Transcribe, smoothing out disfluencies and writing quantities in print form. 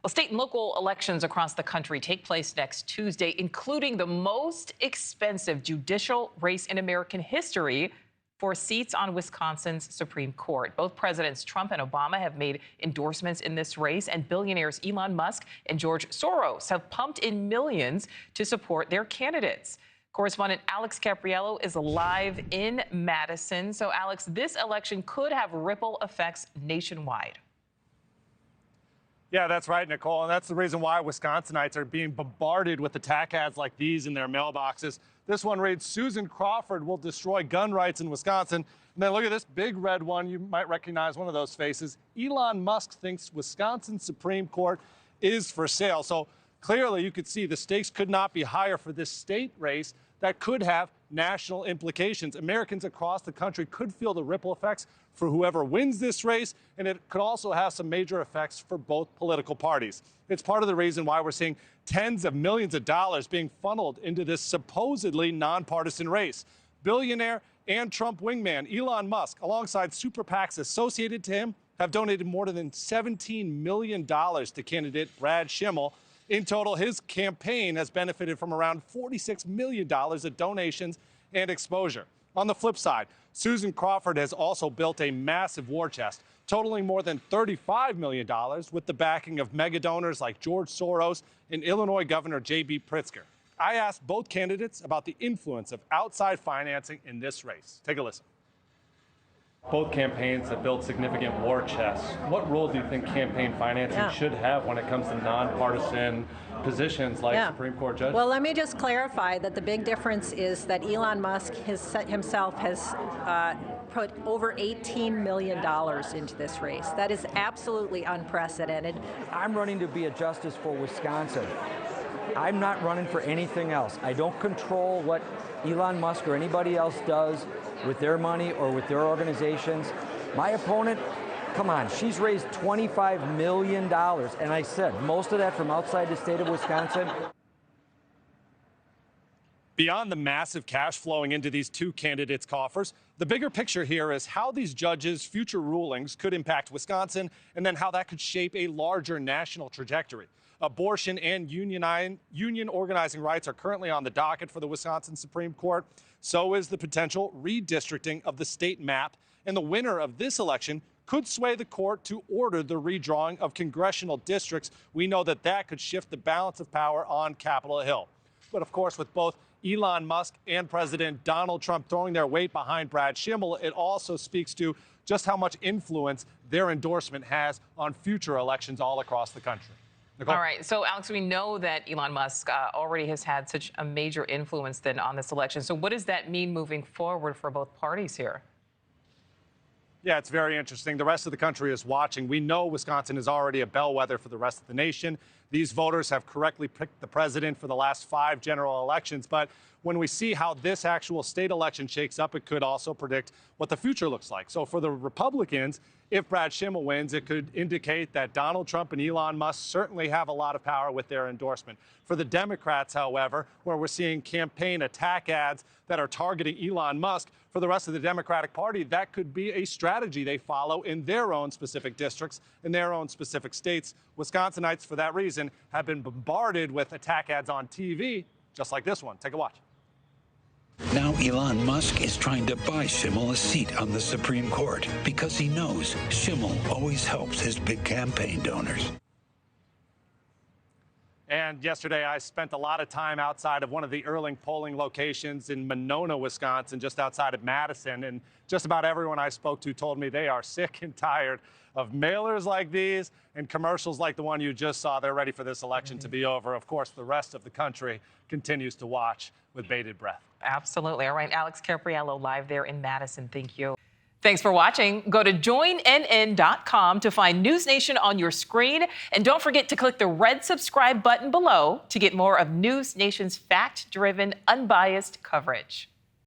Well, state and local elections across the country take place next Tuesday, including the most expensive judicial race in American history for seats on Wisconsin's Supreme Court. Both Presidents Trump and Obama have made endorsements in this race, and billionaires Elon Musk and George Soros have pumped in millions to support their candidates. Correspondent Alex Capriello is live in Madison. So, Alex, this election could have ripple effects nationwide. Yeah, that's right, Nicole. And that's the reason why Wisconsinites are being bombarded with attack ads like these in their mailboxes. This one reads, Susan Crawford will destroy gun rights in Wisconsin. And then look at this big red one. You might recognize one of those faces. Elon Musk thinks Wisconsin Supreme Court is for sale. So clearly you could see the stakes could not be higher for this state race that could have national implications. Americans across the country could feel the ripple effects for whoever wins this race, and it could also have some major effects for both political parties. It's part of the reason why we're seeing tens of millions of dollars being funneled into this supposedly nonpartisan race. Billionaire and Trump wingman Elon Musk, alongside super PACs associated to him, have donated more than $17 million to candidate Brad Schimmel. In total, his campaign has benefited from around $46 million of donations and exposure. On the flip side, Susan Crawford has also built a massive war chest, totaling more than $35 million with the backing of mega donors like George Soros and Illinois Governor J.B. Pritzker. I asked both candidates about the influence of outside financing in this race. Take a listen. Both campaigns have built significant war chests. What role do you think campaign financing should have when it comes to nonpartisan positions like Supreme Court judges? Well, let me just clarify that the big difference is that Elon Musk himself has put over $18 million into this race. That is absolutely unprecedented. I'm running to be a justice for Wisconsin. I'm not running for anything else. I don't control what Elon Musk or anybody else does with their money or with their organizations. My opponent, come on, she's raised $25 million. And I said, most of that from outside the state of Wisconsin. Beyond the massive cash flowing into these two candidates' coffers, the bigger picture here is how these judges' future rulings could impact Wisconsin, and then how that could shape a larger national trajectory. Abortion and union organizing rights are currently on the docket for the Wisconsin Supreme Court. So is the potential redistricting of the state map. And the winner of this election could sway the court to order the redrawing of congressional districts. We know that that could shift the balance of power on Capitol Hill. But of course, with both Elon Musk and President Donald Trump throwing their weight behind Brad Schimmel, it also speaks to just how much influence their endorsement has on future elections all across the country. Nichole? All right. So, Alex, we know that Elon Musk already has had such a major influence then on this election. So what does that mean moving forward for both parties here? Yeah, it's very interesting. The rest of the country is watching. We know Wisconsin is already a bellwether for the rest of the nation. These voters have correctly picked the president for the last 5 general elections. But when we see how this actual state election shakes up, it could also predict what the future looks like. So for the Republicans, if Brad Schimmel wins, it could indicate that Donald Trump and Elon Musk certainly have a lot of power with their endorsement. For the Democrats, however, where we're seeing campaign attack ads that are targeting Elon Musk, for the rest of the Democratic Party, that could be a strategy they follow in their own specific districts, in their own specific states. Wisconsinites, for that reason, have been bombarded with attack ads on TV, just like this one. Take a watch. Now Elon Musk is trying to buy Schimmel a seat on the Supreme Court because he knows Schimmel always helps his big campaign donors. And yesterday, I spent a lot of time outside of one of the early polling locations in Monona, Wisconsin, just outside of Madison. And just about everyone I spoke to told me they are sick and tired of mailers like these and commercials like the one you just saw. They're ready for this election to be over. Of course, the rest of the country continues to watch with bated breath. Absolutely. All right. Alex Capriello live there in Madison. Thank you. Thanks for watching. Go to joinnn.com to find NewsNation on your screen. And don't forget to click the red subscribe button below to get more of NewsNation's fact-driven, unbiased coverage.